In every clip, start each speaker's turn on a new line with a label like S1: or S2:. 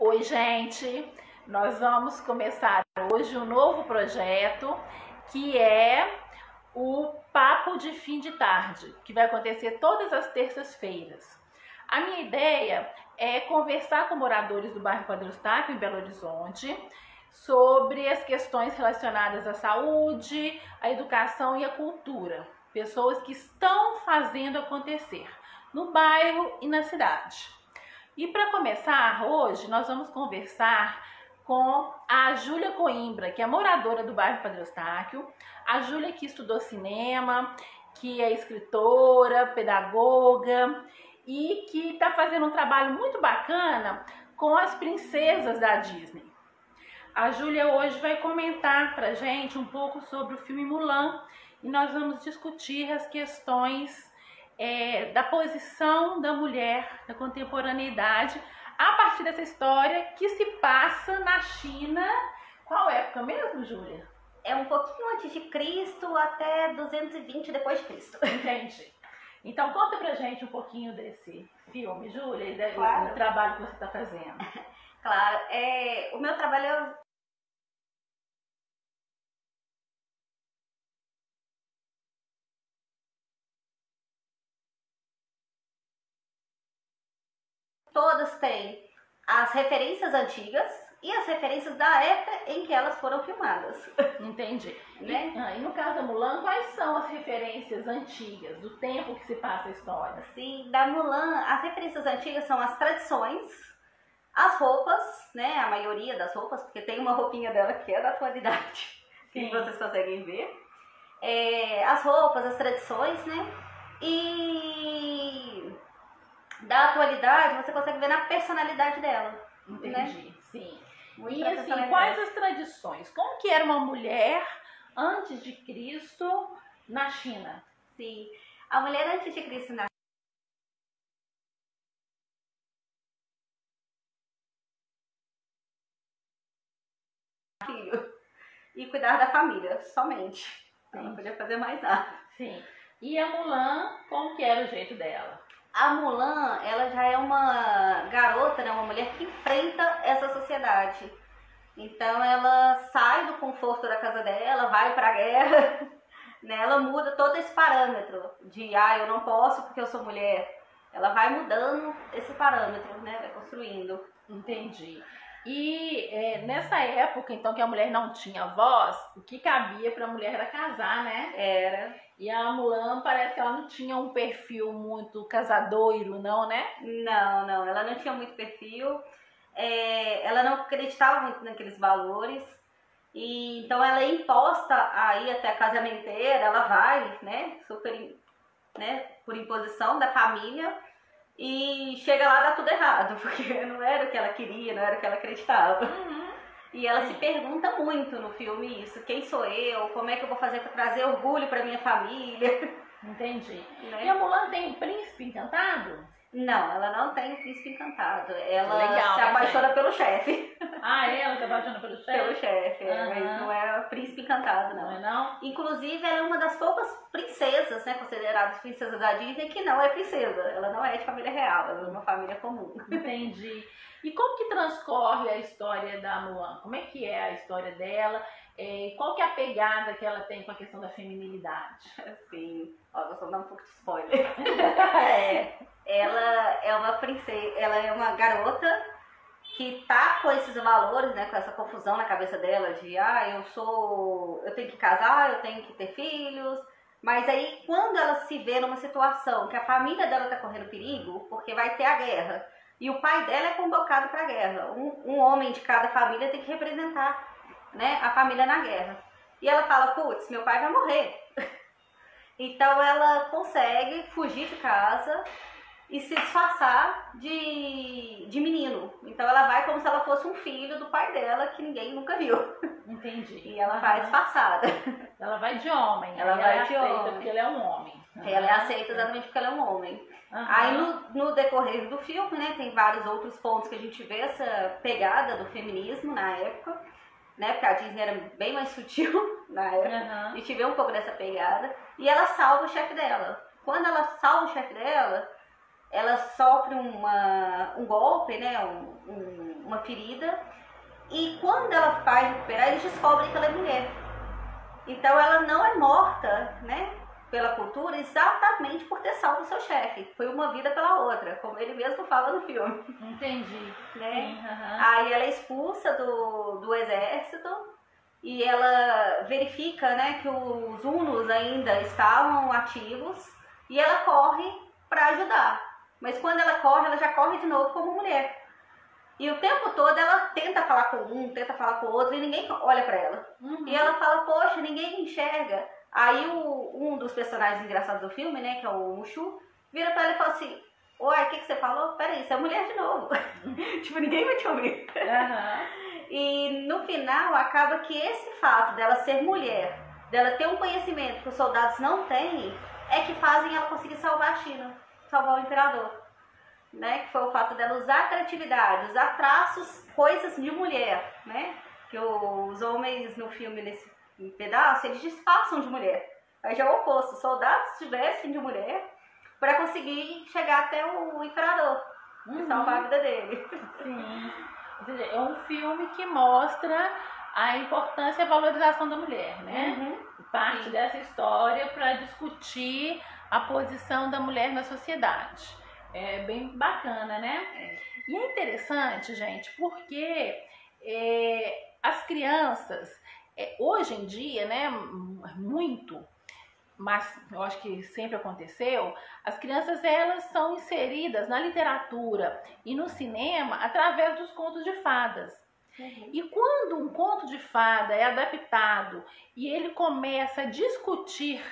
S1: Oi, gente! Nós vamos começar hoje um novo projeto que é o Papo de Fim de Tarde, que vai acontecer todas as terças-feiras. A minha ideia é conversar com moradores do bairro Padre Eustáquio, em Belo Horizonte, sobre as questões relacionadas à saúde, à educação e à cultura. Pessoas que estão fazendo acontecer no bairro e na cidade. E para começar, hoje nós vamos conversar com a Júlia Coimbra, que é moradora do bairro Padre Eustáquio. A Júlia que estudou cinema, que é escritora, pedagoga e que está fazendo um trabalho muito bacana com as princesas da Disney. A Júlia hoje vai comentar para a gente um pouco sobre o filme Mulan e nós vamos discutir as questões da posição da mulher na contemporaneidade a partir dessa história que se passa na China. Qual época mesmo, Júlia?
S2: É um pouquinho antes de Cristo até 220 depois de Cristo.
S1: Entendi. Então conta pra gente um pouquinho desse filme, Júlia, e
S2: Claro.
S1: do trabalho que você está fazendo.
S2: Claro, o meu trabalho é todas têm as referências antigas e as referências da época em que elas foram filmadas.
S1: Entendi.
S2: Né?
S1: E no caso da Mulan, quais são as referências antigas, do tempo que se passa a história?
S2: Sim, da Mulan, as referências antigas são as tradições, as roupas, né? A maioria das roupas, porque tem uma roupinha dela que é da atualidade, que vocês conseguem ver. As roupas, as tradições, né? E da atualidade você consegue ver na personalidade dela.
S1: Entendi,
S2: né?
S1: Sim.
S2: Muito
S1: E
S2: pra
S1: assim,
S2: personalidade.
S1: quais as tradições? Como que era uma mulher antes de Cristo na China?
S2: Sim. A mulher antes de Cristo na filho e cuidar da família somente. Ela não podia fazer mais nada.
S1: Sim. E a Mulan, como que era o jeito dela?
S2: A Mulan, ela já é uma garota, né, uma mulher que enfrenta essa sociedade. Então ela sai do conforto da casa dela, vai pra guerra, né? Ela muda todo esse parâmetro de eu não posso porque eu sou mulher. Ela vai mudando esse parâmetro, né? Vai construindo.
S1: Entendi. E nessa época, então, que a mulher não tinha voz, o que cabia para a mulher era casar, né?
S2: Era.
S1: E a Mulan parece que ela não tinha um perfil muito casadoiro, não, né?
S2: Não, ela não tinha muito perfil. Ela não acreditava muito naqueles valores. E então ela é imposta a ir até a casamenteira, ela vai, né? Super, né? Por imposição da família. E chega lá, dá tudo errado, porque não era o que ela queria, não era o que ela acreditava. E ela se pergunta muito no filme isso: quem sou eu? Como é que eu vou fazer para trazer orgulho para minha família?
S1: Entendi.
S2: Né?
S1: E a Mulan tem um príncipe encantado?
S2: Não, ela não tem um príncipe encantado. Ela
S1: Legal,
S2: se
S1: né,
S2: apaixona
S1: gente?
S2: pelo chefe.
S1: Ela se apaixona pelo chefe?
S2: Pelo chefe,
S1: Aham.
S2: mas não é príncipe encantado,
S1: Não
S2: não.
S1: é não?
S2: Inclusive, ela é uma das poucas princesas, né, consideradas princesas da Disney, que não é princesa. Ela não é de família real, ela é de uma família comum.
S1: Entendi. E como que transcorre a história da Mulan? Como é que é a história dela? Qual que é a pegada que ela tem com a questão da feminilidade?
S2: Assim, ó, vou só dar um pouco de spoiler. Ela é uma princesa, ela é uma garota que tá com esses valores, né, com essa confusão na cabeça dela de eu tenho que casar, eu tenho que ter filhos. Mas aí quando ela se vê numa situação que a família dela tá correndo perigo, porque vai ter a guerra, e o pai dela é convocado para a guerra, um homem de cada família tem que representar, né, a família na guerra. E ela fala: putz, meu pai vai morrer. Então ela consegue fugir de casa e se disfarçar de menino. Então ela vai como se ela fosse um filho do pai dela que ninguém nunca viu.
S1: Entendi.
S2: E ela vai disfarçada.
S1: Ela vai de homem.
S2: Ela
S1: aí
S2: vai
S1: ela
S2: de
S1: aceita
S2: homem.
S1: porque ele é um homem.
S2: Ela é aceita exatamente porque ela é um homem. Aí no decorrer do filme, né, tem vários outros pontos que a gente vê essa pegada do feminismo na época, né, porque a Disney era bem mais sutil na época. A gente vê um pouco dessa pegada. E ela salva o chefe dela. Quando ela salva o chefe dela, ela sofre um golpe, né, uma ferida, e quando ela vai recuperar, eles descobrem que ela é mulher. Então ela não é morta, né, pela cultura exatamente por ter salvo o seu chefe. Foi uma vida pela outra, como ele mesmo fala no filme.
S1: Entendi.
S2: Né?
S1: Uhum.
S2: Aí ela é expulsa do exército e ela verifica, né, que os hunos ainda estavam ativos e ela corre para ajudar. Mas quando ela corre, ela já corre de novo como mulher. E o tempo todo ela tenta falar com um, tenta falar com o outro e ninguém olha para ela.
S1: Uhum.
S2: E ela fala, poxa, ninguém enxerga. Aí um dos personagens engraçados do filme, né, que é o Mushu, vira pra ela e fala assim, oi, o que você falou? Peraí, você é mulher de novo. Tipo, ninguém vai te ouvir.
S1: Uhum.
S2: E no final acaba que esse fato dela ser mulher, dela ter um conhecimento que os soldados não têm, é que fazem ela conseguir salvar a China, salvar o imperador. Né? Que foi o fato dela usar a criatividade, usar traços, coisas de mulher, né? Que os homens no filme, nesse pedaço, eles disfarçam de mulher. Aí já é o oposto, os soldados se vestem de mulher para conseguir chegar até o imperador e salvar a vida dele.
S1: Sim. É um filme que mostra a importância e a valorização da mulher, né?
S2: Uhum.
S1: Parte
S2: Sim.
S1: dessa história para discutir a posição da mulher na sociedade. É bem bacana, né? E é interessante, gente, porque as crianças, hoje em dia, né, muito, mas eu acho que sempre aconteceu, as crianças elas são inseridas na literatura e no cinema através dos contos de fadas.
S2: Uhum.
S1: E quando um conto de fada é adaptado e ele começa a discutir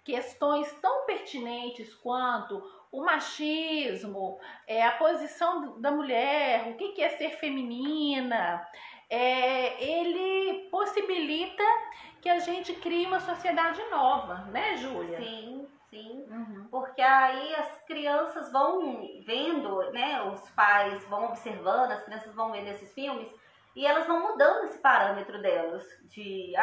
S1: questões tão pertinentes quanto o machismo, a posição da mulher, o que é ser feminina, ele possibilita que a gente crie uma sociedade nova, né, Júlia?
S2: Sim, sim.
S1: Uhum.
S2: Porque aí as crianças vão vendo, né? Os pais vão observando, as crianças vão vendo esses filmes e elas vão mudando esse parâmetro delas de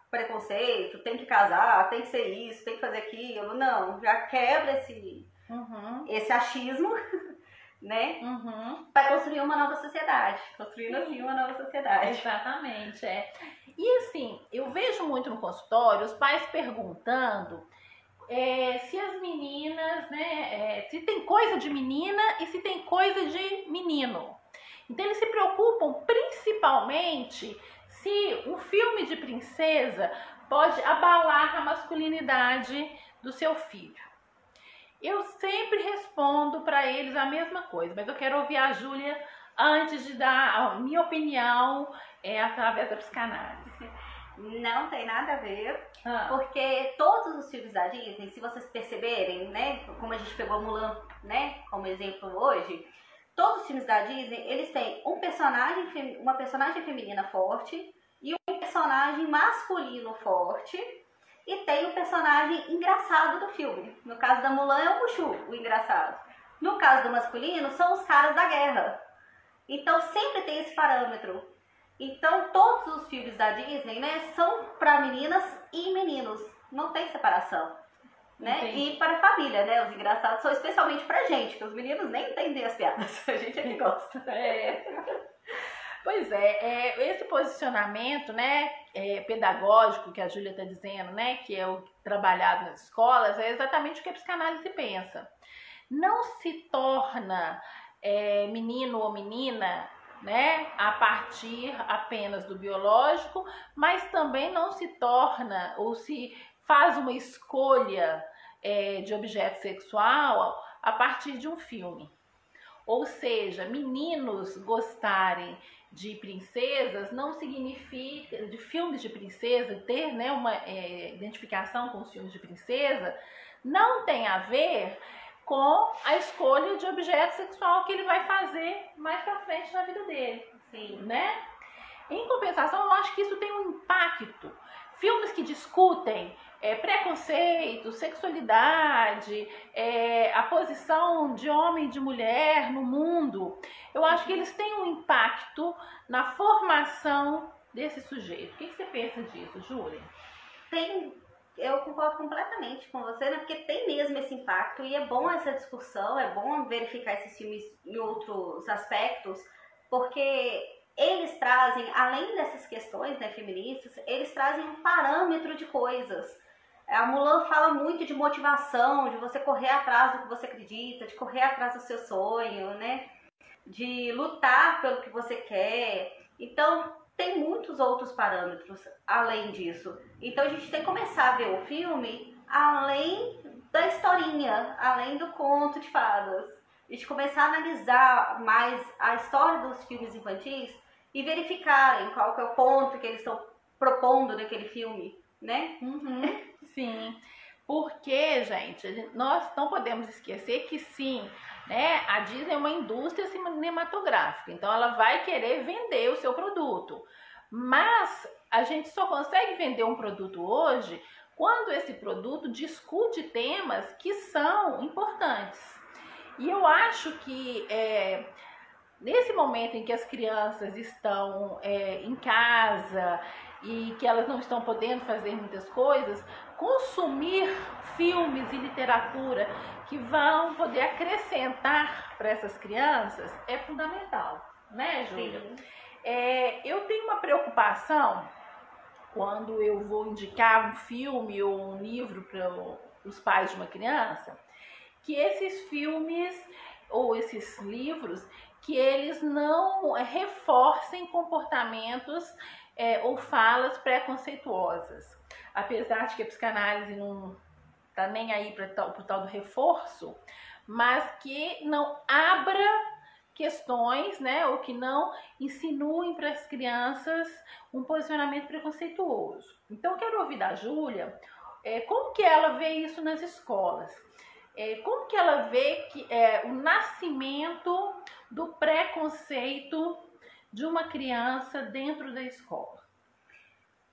S2: preconceito, tem que casar, tem que ser isso, tem que fazer aquilo. Não, já quebra esse achismo, né?
S1: Uhum.
S2: Para construir uma nova sociedade. Construindo assim uma nova sociedade.
S1: Exatamente, E assim, eu vejo muito no consultório os pais perguntando se as meninas, né, se tem coisa de menina e se tem coisa de menino. Então eles se preocupam principalmente se um filme de princesa pode abalar a masculinidade do seu filho. Eu sempre respondo para eles a mesma coisa, mas eu quero ouvir a Júlia antes de dar a minha opinião através da psicanálise.
S2: Não tem nada a ver, porque todos os filmes da Disney, se vocês perceberem, né, como a gente pegou Mulan, né, como exemplo hoje, todos os filmes da Disney, eles têm uma personagem feminina forte e um personagem masculino forte e tem um personagem engraçado do filme. No caso da Mulan é o Mushu, o engraçado. No caso do masculino, são os caras da guerra. Então sempre tem esse parâmetro. Então todos os filmes da Disney, né, são para meninas e meninos. Não tem separação. Né? E para a família, né? Os engraçados são especialmente pra gente, que os meninos nem entendem as piadas. A gente é que gosta.
S1: Pois esse posicionamento, né, pedagógico que a Júlia está dizendo, né, que é o trabalhado nas escolas, é exatamente o que a psicanálise pensa. Não se torna menino ou menina, né, a partir apenas do biológico, mas também não se torna ou se faz uma escolha de objeto sexual a partir de um filme. Ou seja, meninos gostarem de princesas não significa, de filmes de princesa, ter, né, uma identificação com os filmes de princesa, não tem a ver com a escolha de objeto sexual que ele vai fazer mais pra frente na vida dele.
S2: Sim.
S1: Né? Em compensação, eu acho que isso tem um impacto. Filmes que discutem preconceito, sexualidade, a posição de homem e de mulher no mundo, eu acho que eles têm um impacto na formação desse sujeito. O que você pensa disso, Júlia?
S2: Tem eu concordo completamente com você, né? Porque tem mesmo esse impacto e é bom essa discussão, é bom verificar esses filmes em outros aspectos, porque eles trazem, além dessas questões, né, feministas, eles trazem um parâmetro de coisas. A Mulan fala muito de motivação, de você correr atrás do que você acredita, de correr atrás do seu sonho, né? De lutar pelo que você quer. Então, tem muitos outros parâmetros além disso. Então, a gente tem que começar a ver o filme além da historinha, além do conto de fadas. A gente começar a analisar mais a história dos filmes infantis e verificarem qual que é o ponto que eles estão propondo naquele filme, né?
S1: Sim, porque, gente, nós não podemos esquecer que sim, né, a Disney é uma indústria cinematográfica, então ela vai querer vender o seu produto, mas a gente só consegue vender um produto hoje quando esse produto discute temas que são importantes. E eu acho que nesse momento em que as crianças estão em casa e que elas não estão podendo fazer muitas coisas, consumir filmes e literatura que vão poder acrescentar para essas crianças é fundamental, né, Júlia? Eu tenho uma preocupação quando eu vou indicar um filme ou um livro para os pais de uma criança, que esses filmes ou esses livros, que eles não reforcem comportamentos ou falas preconceituosas. Apesar de que a psicanálise não tá nem aí para o tal do reforço, mas que não abra questões, né, ou que não insinuem para as crianças um posicionamento preconceituoso. Então, eu quero ouvir da Júlia como que ela vê isso nas escolas. Como que ela vê que o nascimento do preconceito de uma criança dentro da escola?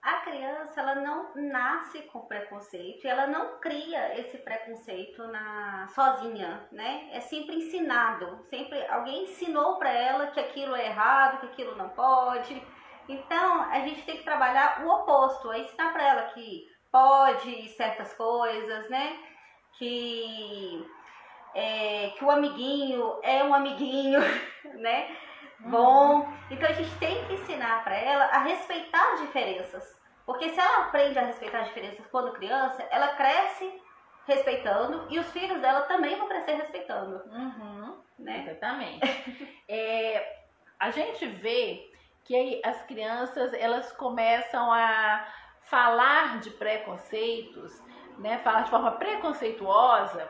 S2: A criança, ela não nasce com preconceito, ela não cria esse preconceito sozinha, né? É sempre ensinado, sempre alguém ensinou para ela que aquilo é errado, que aquilo não pode. Então, a gente tem que trabalhar o oposto, é ensinar para ela que pode certas coisas, né? Que o amiguinho é um amiguinho, né? Bom, então a gente tem que ensinar para ela a respeitar diferenças, porque se ela aprende a respeitar diferenças quando criança, ela cresce respeitando e os filhos dela também vão crescer respeitando, né?
S1: Exatamente. A gente vê que as crianças, elas começam a falar de preconceitos, né? Falar de forma preconceituosa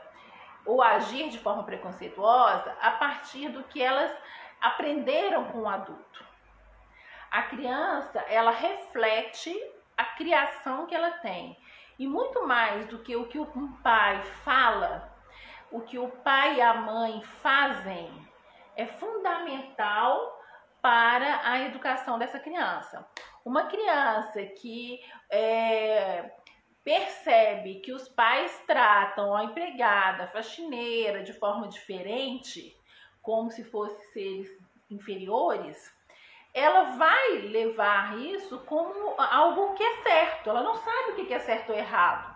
S1: ou agir de forma preconceituosa a partir do que elas aprenderam com o adulto. A criança, ela reflete a criação que ela tem. E muito mais do que o que um pai fala, o que o pai e a mãe fazem é fundamental para a educação dessa criança. Uma criança que percebe que os pais tratam a empregada, a faxineira de forma diferente, como se fossem seres inferiores, ela vai levar isso como algo que é certo. Ela não sabe o que é certo ou errado,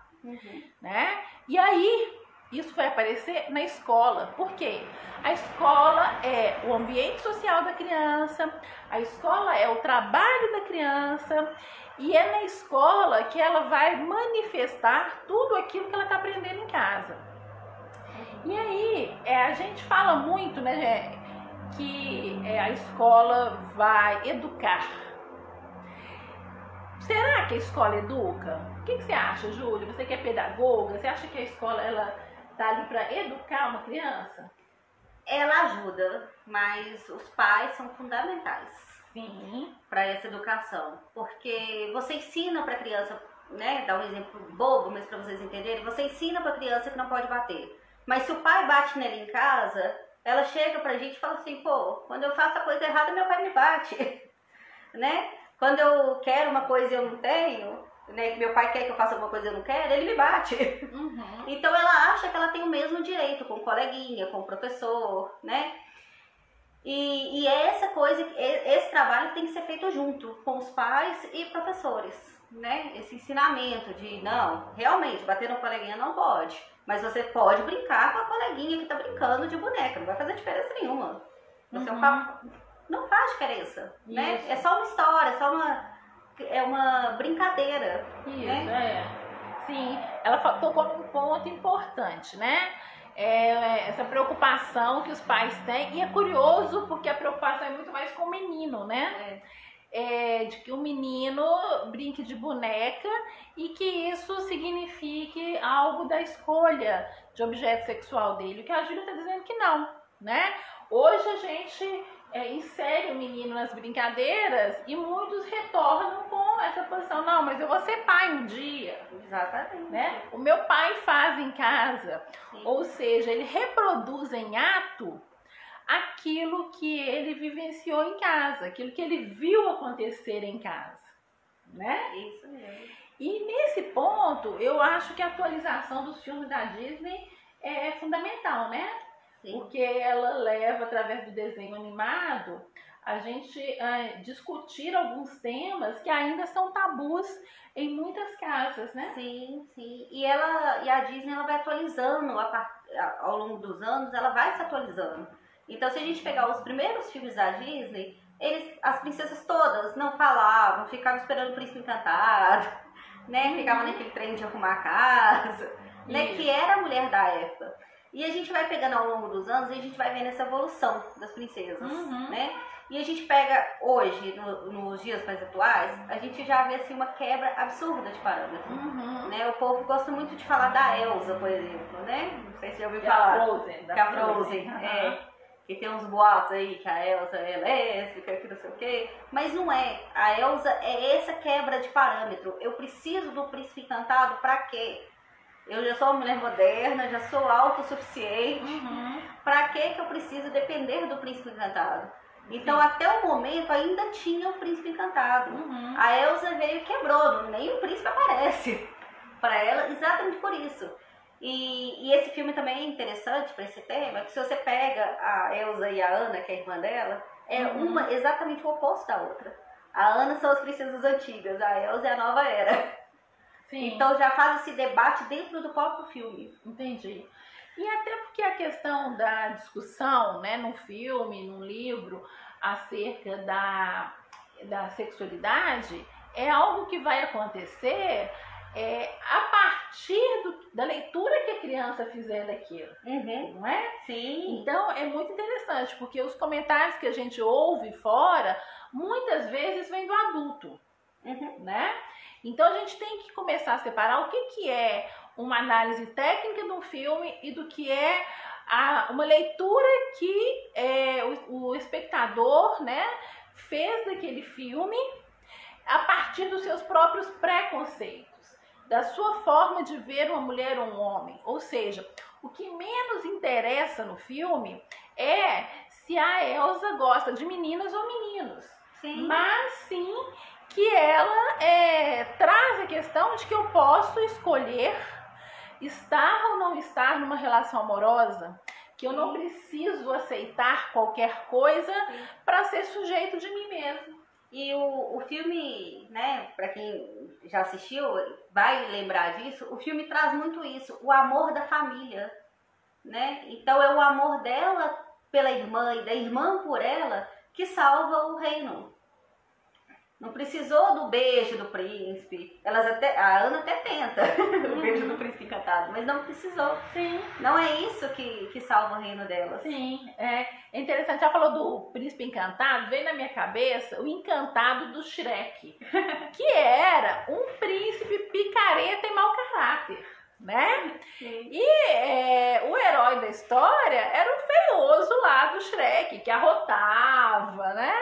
S1: né? E aí, isso vai aparecer na escola. Por quê? A escola é o ambiente social da criança, a escola é o trabalho da criança, e é na escola que ela vai manifestar tudo aquilo que ela está aprendendo em casa. E aí, a gente fala muito, né, que a escola vai educar. Será que a escola educa? O que você acha, Júlia? Você que é pedagoga, você acha que a escola está ali para educar uma criança?
S2: Ela ajuda, mas os pais são fundamentais.
S1: Sim.
S2: Para essa educação, porque você ensina para a criança, né, dar um exemplo bobo, mas para vocês entenderem, você ensina para a criança que não pode bater. Mas se o pai bate nela em casa, ela chega pra gente e fala assim, pô, quando eu faço a coisa errada, meu pai me bate, né? Quando eu quero uma coisa e eu não tenho, né, que meu pai quer que eu faça alguma coisa e eu não quero, ele me bate. Então ela acha que ela tem o mesmo direito com o coleguinha, com o professor, né? E é essa coisa, esse trabalho tem que ser feito junto com os pais e professores, né, esse ensinamento de, não, realmente, bater no coleguinha não pode. Mas você pode brincar com a coleguinha que tá brincando de boneca, não vai fazer diferença nenhuma. Você não faz diferença, né? É só uma história, é uma brincadeira.
S1: Isso,
S2: né?
S1: Sim, ela tocou num ponto importante, né? Essa preocupação que os pais têm, e é curioso porque a preocupação é muito mais com o menino, né? De que o menino brinque de boneca e que isso signifique algo da escolha de objeto sexual dele, o que a Júlia está dizendo que não, né? Hoje a gente insere o menino nas brincadeiras e muitos retornam com essa posição, não, mas eu vou ser pai um dia.
S2: Exatamente.
S1: Né? O meu pai faz em casa.
S2: Sim.
S1: Ou seja, ele reproduz em ato aquilo que ele vivenciou em casa, aquilo que ele viu acontecer em casa, né?
S2: Isso mesmo.
S1: E nesse ponto, eu acho que a atualização dos filmes da Disney é fundamental, né?
S2: Sim.
S1: Porque ela leva, através do desenho animado, a gente discutir alguns temas que ainda são tabus em muitas casas, né?
S2: Sim, sim. E a Disney ela vai atualizando ao longo dos anos, ela vai se atualizando. Então, se a gente pegar os primeiros filmes da Disney, as princesas todas não falavam, ficavam esperando o príncipe encantado, né? Ficavam naquele trem de arrumar a casa, né? Que era a mulher da época. E a gente vai pegando ao longo dos anos e a gente vai vendo essa evolução das princesas, né? E a gente pega hoje, nos dias mais atuais, a gente já vê assim uma quebra absurda de parâmetro. Né? O povo gosta muito de falar da Elsa, por exemplo, né? Não sei se já ouviu falar.
S1: Da
S2: Frozen. Que tem uns boatos aí que a Elsa é lésbica, que não sei o quê. Mas não é. A Elsa é essa quebra de parâmetro. Eu preciso do príncipe encantado pra quê? Eu já sou uma mulher moderna, já sou autossuficiente. Pra que eu preciso depender do príncipe encantado? Então, até o momento, ainda tinha o príncipe encantado. A Elsa veio e quebrou, nem o príncipe aparece para ela, exatamente por isso. E esse filme também é interessante para esse tema, que se você pega a Elsa e a Anna, que é a irmã dela, é uma exatamente o oposto da outra. A Anna são as princesas antigas, a Elsa é a nova era.
S1: Sim.
S2: Então já faz esse debate dentro do próprio filme.
S1: Entendi. E até porque a questão da discussão, né, num filme, num livro, acerca da sexualidade, é algo que vai acontecer a partir da leitura que a criança fizer daquilo, não é?
S2: Sim.
S1: Então é muito interessante, porque os comentários que a gente ouve fora, muitas vezes vêm do adulto, né? Então a gente tem que começar a separar o que é uma análise técnica de um filme e do que é uma leitura que o espectador, né, fez daquele filme a partir dos seus próprios preconceitos, da sua forma de ver uma mulher ou um homem. Ou seja, o que menos interessa no filme é se a Elsa gosta de meninas ou meninos, mas sim que ela traz a questão de que eu posso escolher estar ou não estar numa relação amorosa, que eu não preciso aceitar qualquer coisa para ser sujeito de mim mesmo.
S2: E o filme, né, para quem já assistiu, vai lembrar disso, o filme traz muito isso, o amor da família, né? Então é o amor dela pela irmã e da irmã por ela que salva o reino. Não precisou do beijo do príncipe. A Ana até tenta o beijo do príncipe encantado, mas não precisou.
S1: Sim.
S2: Não é isso que salva o reino delas.
S1: Sim, é interessante. Já falou do príncipe encantado, veio na minha cabeça o encantado do Shrek, que era um príncipe picareta e mau caráter, né?
S2: Sim.
S1: E o herói da história era o feioso lá do Shrek, que arrotava, né?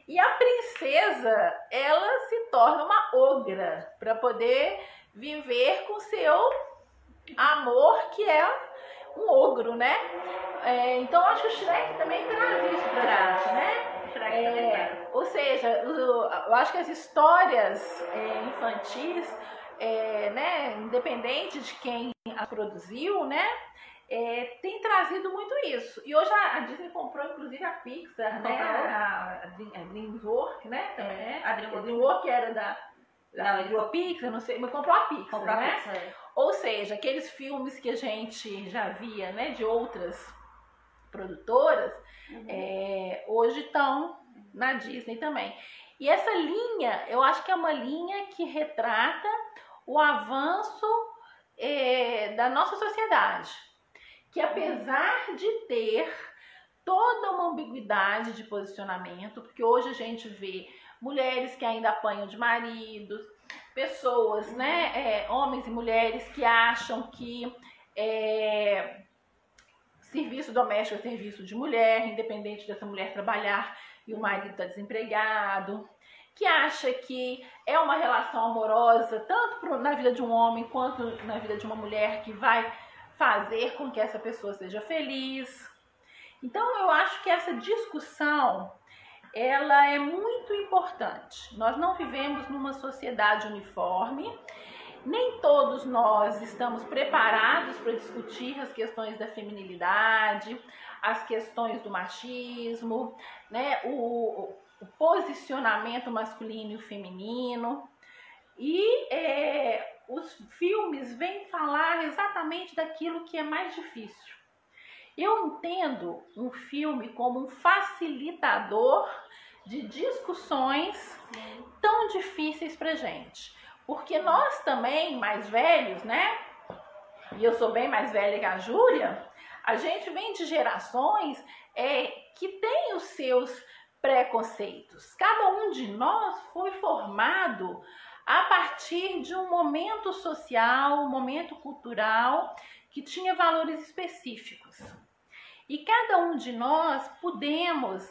S1: E a princesa, ela se torna uma ogra para poder viver com seu amor, que é um ogro, né? Então, acho que o Shrek também traz isso pra gente, né? Ou seja, eu acho que as histórias infantis, né, independente de quem as produziu, né? Tem trazido muito isso. E hoje a Disney comprou, inclusive, a Pixar, né? A DreamWorks, né? Também, né?
S2: A DreamWorks.
S1: A DreamWorks era
S2: Não, ele
S1: comprou a Pixar, não sei, mas comprou a Pixar,
S2: comprou a
S1: né?
S2: Pixar.
S1: Ou seja, aqueles filmes que a gente já via, né, de outras produtoras, hoje estão na Disney também. E essa linha, eu acho que é uma linha que retrata o avanço da nossa sociedade, que apesar de ter toda uma ambiguidade de posicionamento, porque hoje a gente vê mulheres que ainda apanham de maridos, pessoas, né, homens e mulheres que acham que serviço doméstico é serviço de mulher, independente dessa mulher trabalhar e o marido está desempregado, que acha que é uma relação amorosa, tanto na vida de um homem quanto na vida de uma mulher, que vai fazer com que essa pessoa seja feliz. Então eu acho que essa discussão, ela é muito importante. Nós não vivemos numa sociedade uniforme, nem todos nós estamos preparados para discutir as questões da feminilidade, as questões do machismo, né, o posicionamento masculino e feminino. E os filmes vêm falar exatamente daquilo que é mais difícil. Eu entendo um filme como um facilitador de discussões tão difíceis pra gente. Porque nós também, mais velhos, né? E eu sou bem mais velha que a Júlia, a gente vem de gerações que têm os seus preconceitos. Cada um de nós foi formado a partir de um momento social, um momento cultural que tinha valores específicos. E cada um de nós podemos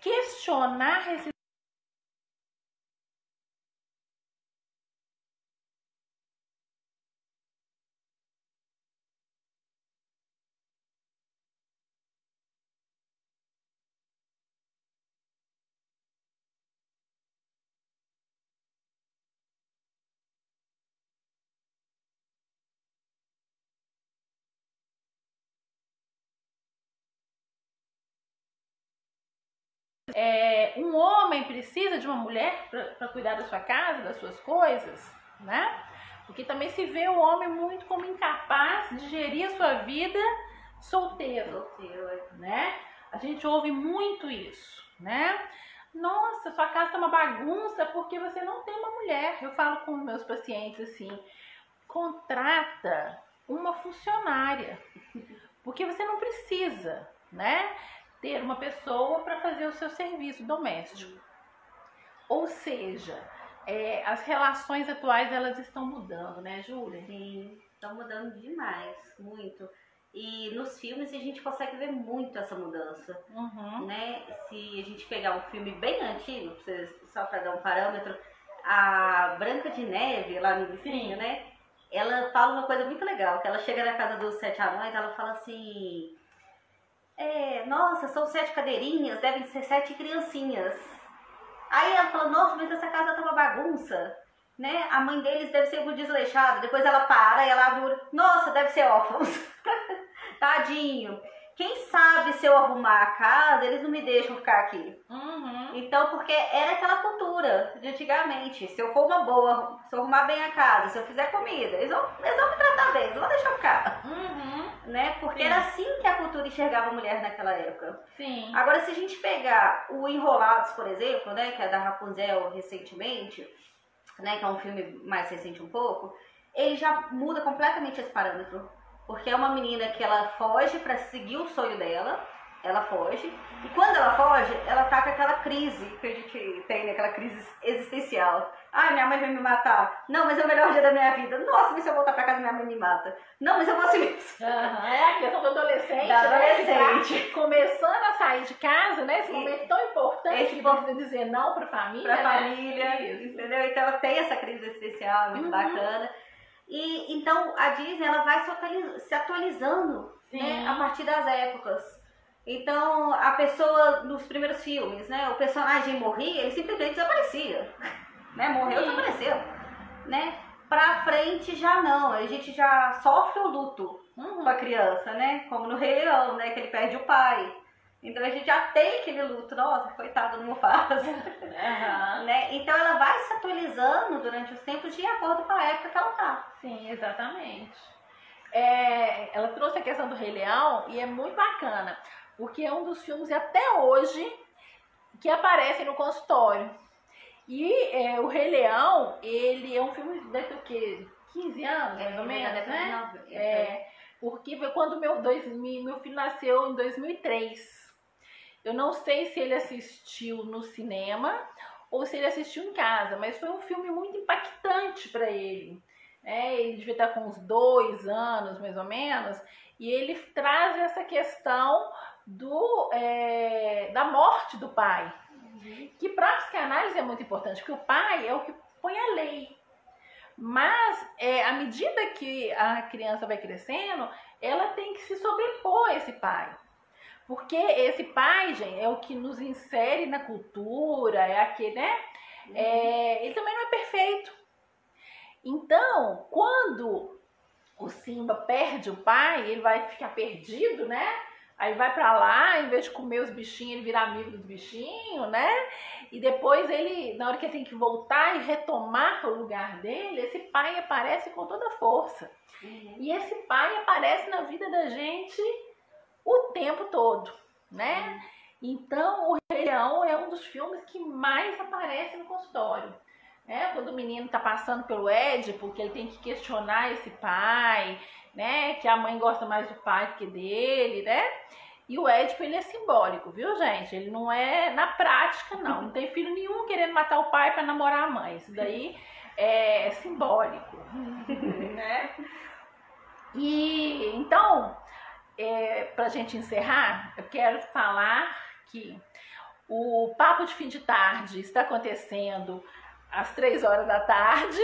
S1: questionar esses um homem precisa de uma mulher para cuidar da sua casa, das suas coisas, né? Porque também se vê o homem muito como incapaz de gerir a sua vida solteiro, né? A gente ouve muito isso, né? Nossa, sua casa tá uma bagunça porque você não tem uma mulher. Eu falo com meus pacientes assim, contrata uma funcionária, porque você não precisa, né, ter uma pessoa para fazer o seu serviço doméstico. Ou seja, as relações atuais, elas estão mudando, né, Júlia?
S2: Sim, estão mudando demais, muito. E nos filmes a gente consegue ver muito essa mudança, né? Se a gente pegar um filme bem antigo, só para dar um parâmetro, a Branca de Neve, lá no vizinho, né? Ela fala uma coisa muito legal, que ela chega na casa dos 7 anões, ela fala assim... nossa, são 7 cadeirinhas, devem ser 7 criancinhas. Aí ela fala, nossa, mas essa casa tá uma bagunça, né? A mãe deles deve ser muito desleixada. Depois ela para e ela abre o olho, nossa, deve ser órfãos. Tadinho. Quem sabe se eu arrumar a casa, eles não me deixam ficar aqui. Então, porque era aquela cultura de antigamente. Se eu for uma boa, se eu arrumar bem a casa, se eu fizer comida, eles vão me tratar bem, eles vão deixar eu ficar. Né? Porque era assim que a cultura enxergava a mulher naquela época.
S1: Sim.
S2: Agora, se a gente pegar o Enrolados, por exemplo, né, que é da Rapunzel recentemente, né, que é um filme mais recente um pouco, ele já muda completamente esse parâmetro. Porque é uma menina que ela foge para seguir o sonho dela, ela foge, e quando ela foge, ela tá com aquela crise que a gente tem, né, aquela crise existencial. Ai, minha mãe vai me matar. Não, mas é o melhor dia da minha vida. Nossa, mas se eu voltar pra casa, minha mãe me mata. Não, mas eu vou assim mesmo.
S1: É a questão do adolescente,
S2: Da
S1: né?
S2: adolescente.
S1: Tá começando a sair de casa, né? Esse momento tão importante que precisa dizer não pra família.
S2: Pra
S1: né?
S2: família, entendeu? Então ela tem essa crise existencial, muito bacana. E então a Disney, ela vai se atualizando, né, a partir das épocas. Então a pessoa, nos primeiros filmes, né, o personagem morria, ele simplesmente desaparecia. Né? Morreu, desapareceu. Né? Pra frente já não, a gente já sofre o luto com a criança, né? Como no Rei Leão, né? Que ele perde o pai. Então a gente já tem aquele luto, nossa, coitado do Mufasa.
S1: Uhum.
S2: Né? Então ela vai se atualizando durante os tempos de acordo com a época que ela tá.
S1: Sim, exatamente. Ela trouxe a questão do Rei Leão e é muito bacana, porque é um dos filmes até hoje que aparece no consultório. E o Rei Leão, ele é um filme daqui o quê? 15 anos, mais ou menos, né? Porque foi quando meu filho nasceu em 2003. Eu não sei se ele assistiu no cinema ou se ele assistiu em casa, mas foi um filme muito impactante para ele. Ele devia estar com uns 2 anos, mais ou menos, e ele traz essa questão da morte do pai, que para a psicanálise é muito importante, porque o pai é o que põe a lei. Mas, à medida que a criança vai crescendo, ela tem que se sobrepor a esse pai. Porque esse pai, gente, é o que nos insere na cultura, é aquele, né? Ele também não é perfeito. Então, quando o Simba perde o pai, ele vai ficar perdido, né? Aí vai pra lá, em vez de comer os bichinhos, ele vira amigo dos bichinhos, né? E depois ele, na hora que ele tem que voltar e retomar o lugar dele, esse pai aparece com toda a força. E esse pai aparece na vida da gente o tempo todo, né? Então, o Rei Leão é um dos filmes que mais aparece no consultório. Quando o menino tá passando pelo Édipo, que ele tem que questionar esse pai, né? Que a mãe gosta mais do pai do que dele, né? E o Édipo, ele é simbólico, viu, gente? Ele não é na prática, não. Não tem filho nenhum querendo matar o pai para namorar a mãe. Isso daí é simbólico, né? E então, pra gente encerrar, eu quero falar que o Papo de Fim de Tarde está acontecendo às 3 horas da tarde,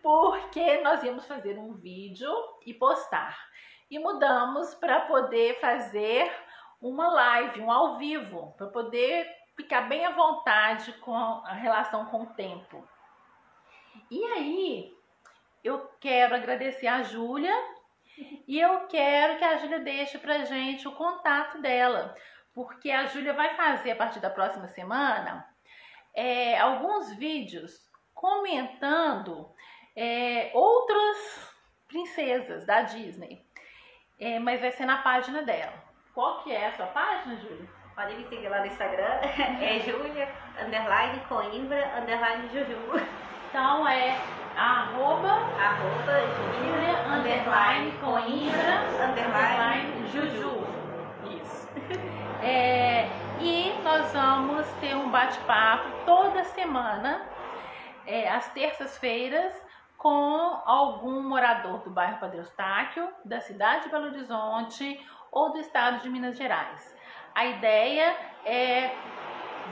S1: porque nós íamos fazer um vídeo e postar. E mudamos para poder fazer uma live, um ao vivo, para poder ficar bem à vontade com a relação com o tempo. E aí, eu quero agradecer a Júlia e eu quero que a Júlia deixe pra gente o contato dela, porque a Júlia vai fazer a partir da próxima semana alguns vídeos comentando outras princesas da Disney, mas vai ser na página dela. Qual que é a sua página, Júlia?
S2: Pode me seguir lá no Instagram, é Julia_Coimbra_Juju.
S1: Então @Julia_Coimbra_Juju. Isso. E nós vamos ter um bate-papo toda semana, às terças-feiras, com algum morador do bairro Padre Eustáquio, da cidade de Belo Horizonte ou do estado de Minas Gerais. A ideia é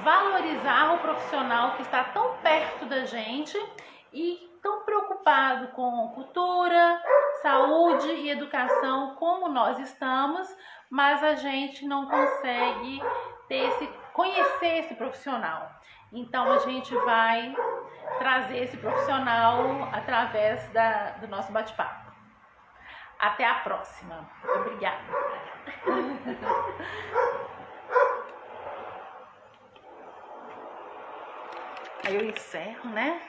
S1: valorizar o profissional que está tão perto da gente e tão preocupado com cultura, saúde e educação como nós estamos, mas a gente não consegue conhecer esse profissional. Então a gente vai trazer esse profissional através do nosso bate-papo. Até a próxima. Obrigada. Aí eu encerro, né?